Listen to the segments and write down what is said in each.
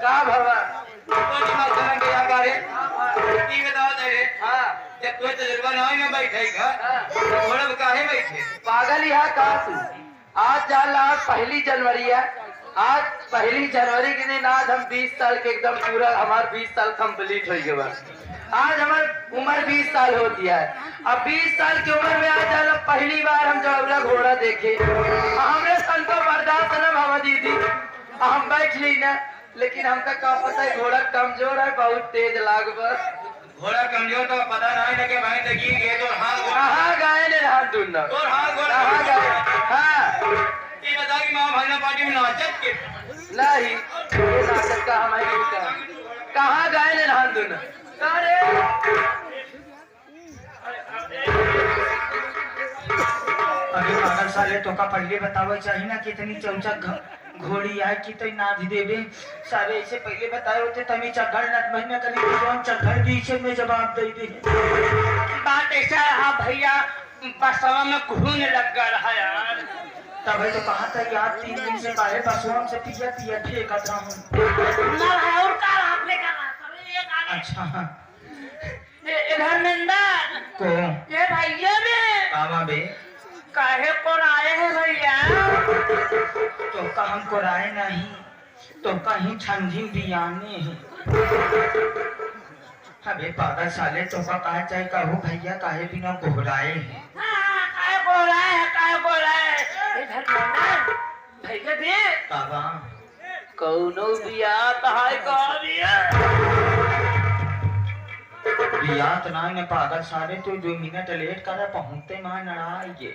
का भवा तो दिमाग चलन के यहाँ करे ये बताओ तेरे हाँ जब कोई तजुर्बा ना हो ना बैठेगा थोड़ा काहे बैठे पागल यहाँ का तू आज चल आज 1 जनवरी है। आज 1 जनवरी के दिन आज हम 20 साल के एकदम पूरा हमारे 20 साल कंप्लीट हो गए। आज हमारी उम्र 20 साल होती है। अब 20 साल की उम्र में आज चल पहली बार हम जौला घोड़ा देखे। हमने सन को बर्दाश्त न भावा दीदी हम बैठ ली न, लेकिन हमका क्या पता है घोड़ा कमजोर है बहुत तेज लाग बस। घोड़ा कमजोर तो पता नहीं लगे भाई तकी गए तो हाँ गाय ने हाथ ढूंढना और हाँ घोड़ा हाँ गाय हाँ ये बता कि माँ भाई पार्टी में नाचत के नहीं ये नाटक का हमारे कहाँ गाय ने हाथ ढूंढना अरे अरे पागल साले तो का पहले बतावे चाहिए ना कितनी चौचा घोड़ी आए कि तो नाच देवे सारे ऐसे पहले बताए होते तभी चक्कर नट महीना करी तो चक्कर पीछे में जवाब दे दे। बात ऐसा है हाँ भैया बसवा में घून लग रहा है यार तभी तो कहा था यार 3 दिन से बाहर बसवा से पिया पिया ठेकत रहा हूँ। अच्छा धर्मेंद्र को ये भैया में बाबा बे काहे को आए हैं भैया तो का हमको राय नहीं तो कहीं ठंडी बियाने है। अबे पागल साले तो का कहा चाहे कहो भैया काहे बिना घोराए हैं काहे को रहा है भैया दे बाबा कौनो बिया तहाय का बिया बियात ना ने पागल सारे तो 2 मिनट लेट कर पहुंचते मां नड़ाइए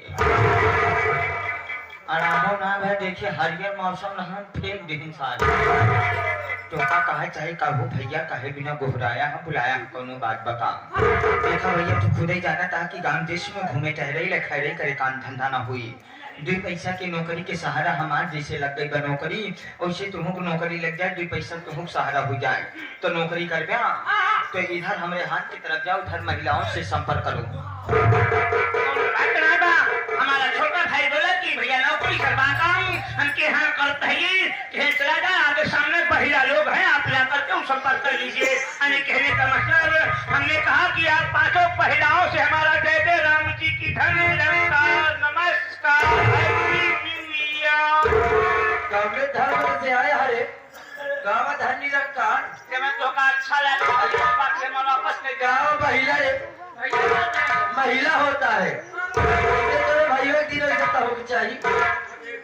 आरामो ना भाई देखिए हरियर मौसम नहन फेंक दिन सारे तो का कहा चाहे कहू भैया कहे बिना घोराया हम बुलाया कोनो बात बता। देखा भैया तू खुद ही जाना था कि गांव देश में घूमे टहरे लखरे करे काम धंधा ना हुई 2 पैसा की नौकरी के सहारा हमार जैसे लग गई बा नौकरी वैसे तुमको नौकरी लग जाए 2 पैसा तुमको सहारा हो जाए तो नौकरी कर गया तो इधर हमारे हाथ की तरफ जाओ उधर महिलाओं से संपर्क करो। हमारा छोटा भाई बोला कि भैया नौकरी करवाता हूँ हमके यहाँ करते हैं चला जाए आगे सामने महिला लोग हैं आप ला करके संपर्क कर लीजिए। कहने का मतलब हमने कहा कि आप 5 महिलाओं से हमारा जय जय राम जी की धन नमस्कार धर्म से आए हरे गाँव धन निरंकार अच्छा लगा गाँव महिला होता है भाइयों दिन ऐसा होना चाहिए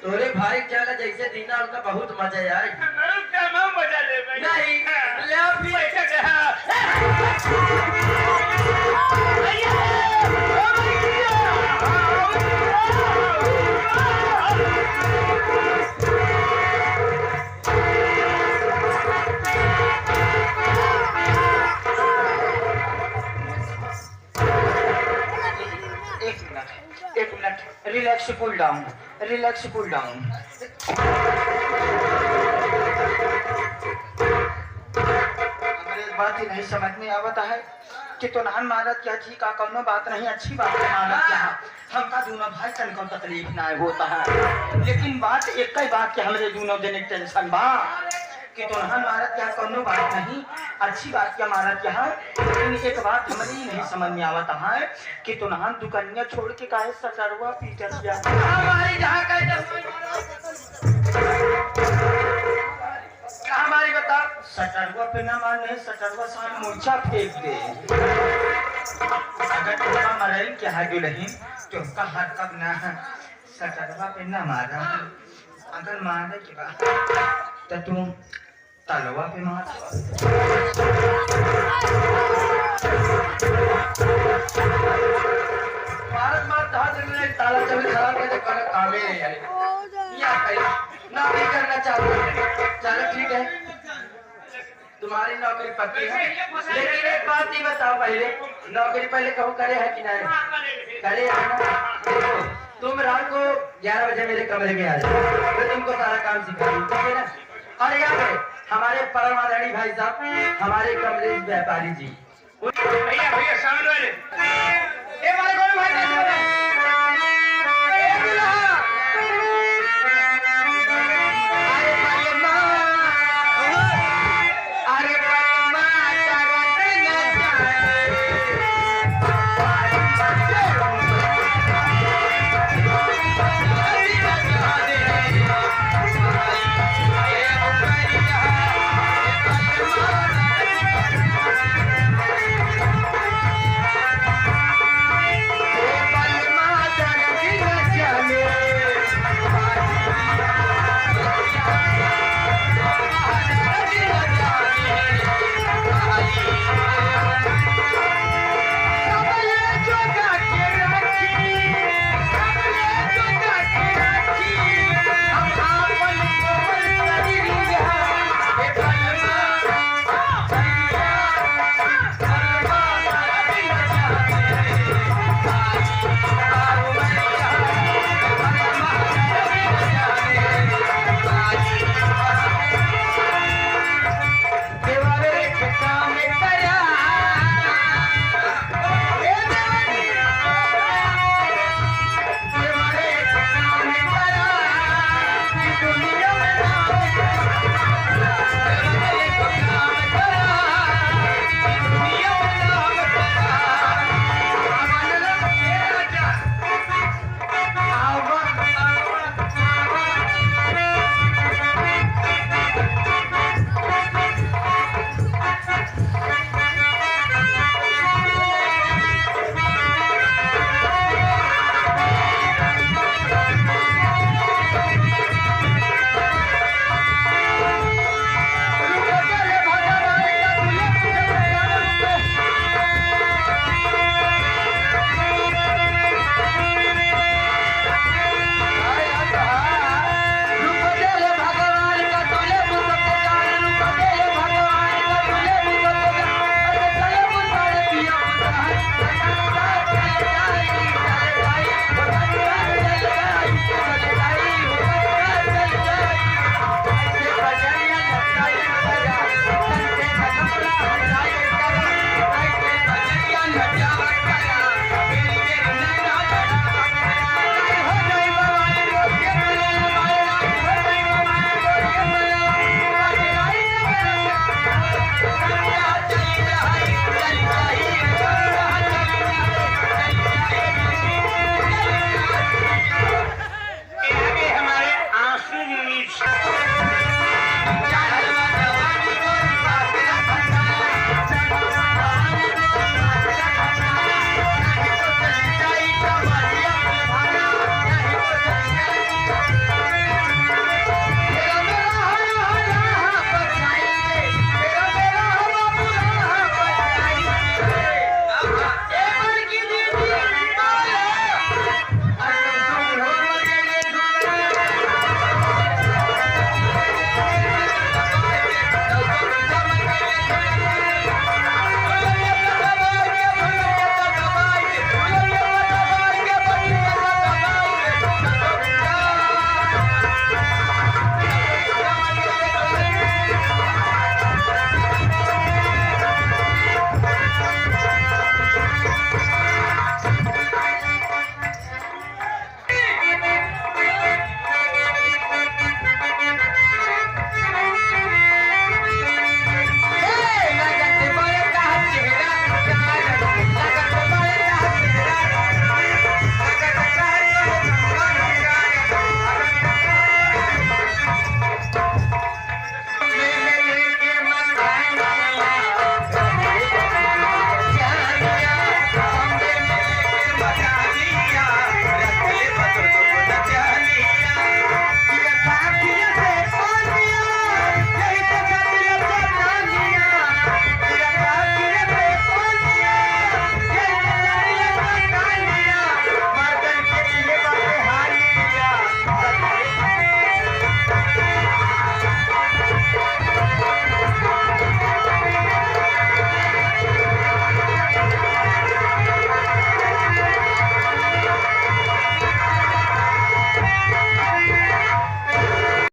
तोरे भाई क्या जैसे दीना उनका बहुत मजा आए मजा ले नहीं एक मिनट रिलैक्स कूल डाउन बात ही नहीं समझ में आवता है कि तो नान मारत क्या ठीक का कोनो बात नहीं अच्छी बात है मारत क्या हमका दोनों भाई तन को तकलीफ ना होता है लेकिन बात एक ही बात के हमरे दोनों दिन टेंशन बा कि तो नान मारत क्या कोनो बात नहीं अच्छी बात क्या मारत क्या है लेकिन एक बात हमारी नहीं समझ में आवता है कि तो नान दुकानिया छोड़ के काहे सटरवा पीटर गया हमारी जहाँ हमारी बता सटरवा पे ना मारने सटरवा साम मूर्छा फेंक दे अगर तुमका मरई के हाजू नहीं तुमका हाथ कब ना सटरवा पे ना मारा अगर मारे के बाद तो तुम तलवा पे मार भारत मार ताला चल खराब है तो कामे या ना भी करना चाहूँ चलो ठीक है तुम्हारी नौकरी पक्की है लेकिन एक बात ही बताओ पहले नौकरी पहले कहूँ करे है कि नहीं करे है ना देखो तुम रात को 11 बजे मेरे कमरे में आ जाओ मैं तुमको सारा काम सिखा दूँ ठीक है ना। और याद है हमारे परम आदरणीय भाई साहब हमारे कमलेश व्यापारी जी भैया सामने वाले